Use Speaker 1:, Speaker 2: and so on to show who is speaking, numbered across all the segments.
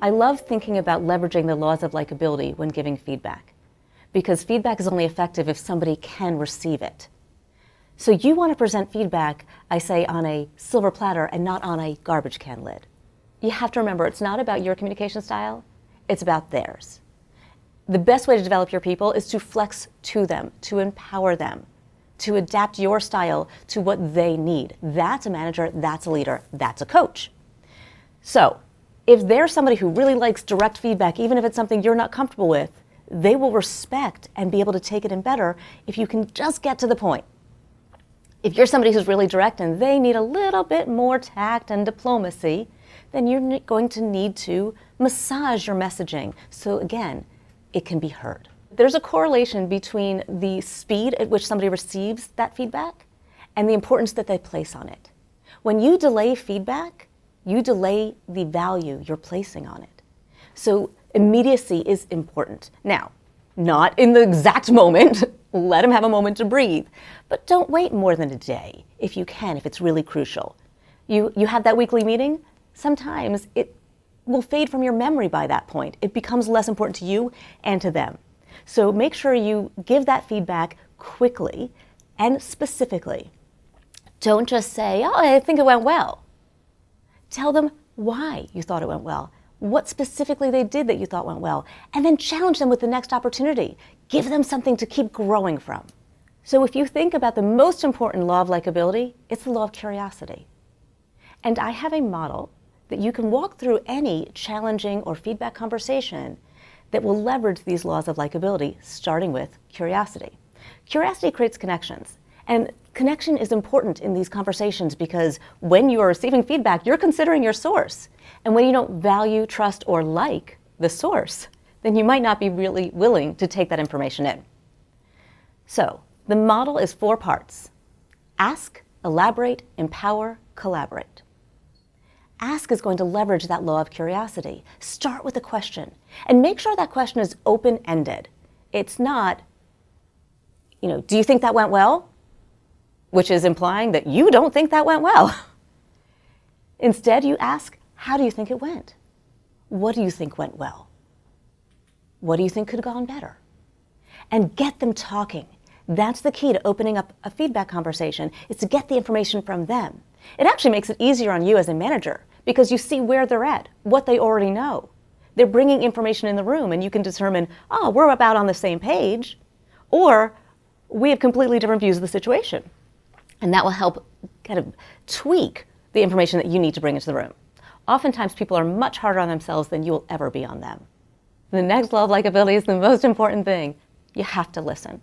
Speaker 1: I love thinking about leveraging the laws of likability when giving feedback, because feedback is only effective if somebody can receive it. So you want to present feedback, I say, on a silver platter and not on a garbage can lid. You have to remember, it's not about your communication style, it's about theirs. The best way to develop your people is to flex to them, to empower them, to adapt your style to what they need. That's a manager, that's a leader, that's a coach. So if there's somebody who really likes direct feedback, even if it's something you're not comfortable with, they will respect and be able to take it in better if you can just get to the point. If you're somebody who's really direct and they need a little bit more tact and diplomacy, then you're going to need to massage your messaging so, again, it can be heard. There's a correlation between the speed at which somebody receives that feedback and the importance that they place on it. When you delay feedback, you delay the value you're placing on it. So immediacy is important. Now, not in the exact moment. Let them have a moment to breathe. But don't wait more than a day, if you can, if it's really crucial. You have that weekly meeting, sometimes it will fade from your memory by that point. It becomes less important to you and to them. So make sure you give that feedback quickly and specifically. Don't just say, oh, I think it went well. Tell them why you thought it went well, what specifically they did that you thought went well, and then challenge them with the next opportunity. Give them something to keep growing from. So if you think about the most important law of likability, it's the law of curiosity. And I have a model that you can walk through any challenging or feedback conversation that will leverage these laws of likability, starting with curiosity. Curiosity creates connections, and connection is important in these conversations because when you are receiving feedback, you're considering your source. And when you don't value, trust, or like the source, then you might not be really willing to take that information in. So the model is 4 parts: ask, elaborate, empower, collaborate. Ask is going to leverage that law of curiosity. Start with a question and make sure that question is open-ended. It's not, do you think that went well? Which is implying that you don't think that went well. Instead, you ask, how do you think it went? What do you think went well? What do you think could have gone better? And get them talking. That's the key to opening up a feedback conversation, is to get the information from them. It actually makes it easier on you as a manager because you see where they're at, what they already know. They're bringing information in the room and you can determine, oh, we're about on the same page, or we have completely different views of the situation. And that will help kind of tweak the information that you need to bring into the room. Oftentimes people are much harder on themselves than you will ever be on them. The next law of likability is the most important thing. You have to listen.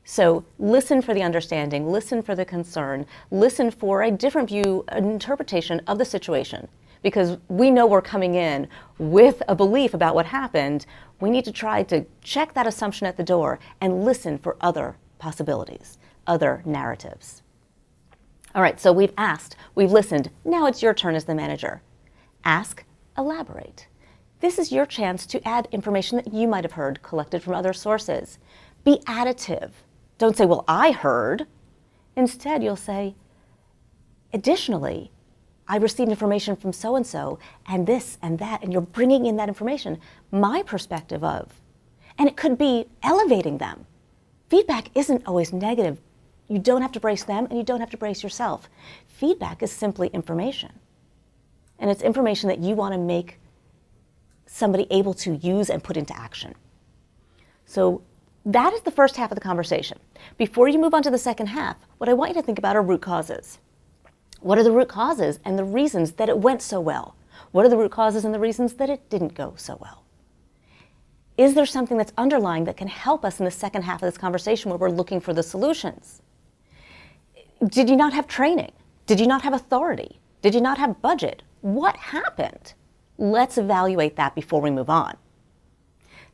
Speaker 1: So listen for the understanding, listen for the concern, listen for a different view, an interpretation of the situation. Because we know we're coming in with a belief about what happened, we need to try to check that assumption at the door and listen for other possibilities, other narratives. All right, so we've asked, we've listened, now it's your turn as the manager. Ask, elaborate. This is your chance to add information that you might have heard collected from other sources. Be additive. Don't say, well, I heard. Instead, you'll say, additionally, I received information from so-and-so and this and that, and you're bringing in that information, my perspective of. And it could be elevating them. Feedback isn't always negative. You don't have to brace them and you don't have to brace yourself. Feedback is simply information. And it's information that you want to make somebody able to use and put into action. So that is the first half of the conversation. Before you move on to the second half, what I want you to think about are root causes. What are the root causes and the reasons that it went so well? What are the root causes and the reasons that it didn't go so well? Is there something that's underlying that can help us in the second half of this conversation where we're looking for the solutions? Did you not have training? Did you not have authority? Did you not have budget? What happened? Let's evaluate that before we move on.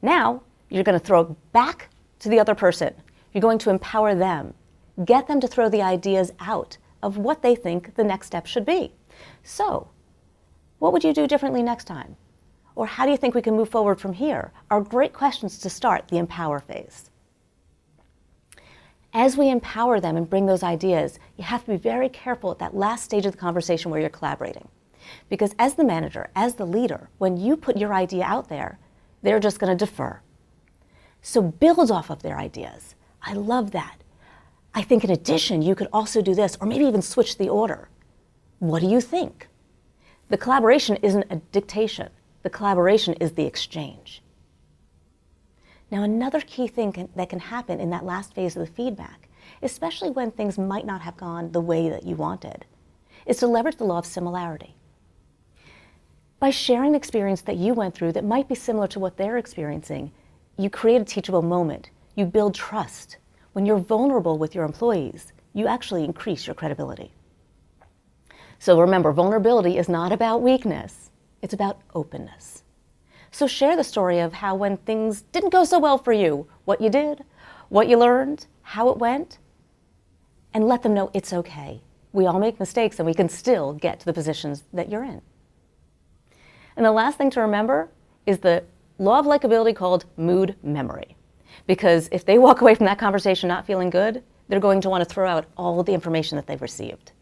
Speaker 1: Now, you're going to throw it back to the other person. You're going to empower them. Get them to throw the ideas out of what they think the next step should be. So, what would you do differently next time? Or how do you think we can move forward from here? Are great questions to start the empower phase. As we empower them and bring those ideas, you have to be very careful at that last stage of the conversation where you're collaborating. Because as the manager, as the leader, when you put your idea out there, they're just going to defer. So build off of their ideas. I love that. I think in addition, you could also do this, or maybe even switch the order. What do you think? The collaboration isn't a dictation. The collaboration is the exchange. Now, another key thing that can happen in that last phase of the feedback, especially when things might not have gone the way that you wanted, is to leverage the law of similarity. By sharing an experience that you went through that might be similar to what they're experiencing, you create a teachable moment. You build trust. When you're vulnerable with your employees, you actually increase your credibility. So remember, vulnerability is not about weakness. It's about openness. So share the story of how when things didn't go so well for you, what you did, what you learned, how it went, and let them know it's okay. We all make mistakes and we can still get to the positions that you're in. And the last thing to remember is the law of likability called mood memory. Because if they walk away from that conversation not feeling good, they're going to want to throw out all the information that they've received.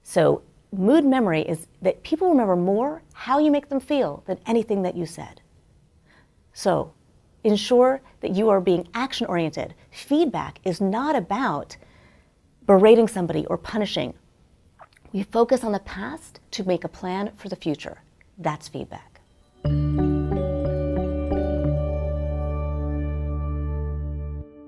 Speaker 1: So mood memory is that people remember more how you make them feel than anything that you said. So ensure that you are being action-oriented. Feedback is not about berating somebody or punishing. We focus on the past to make a plan for the future. That's feedback.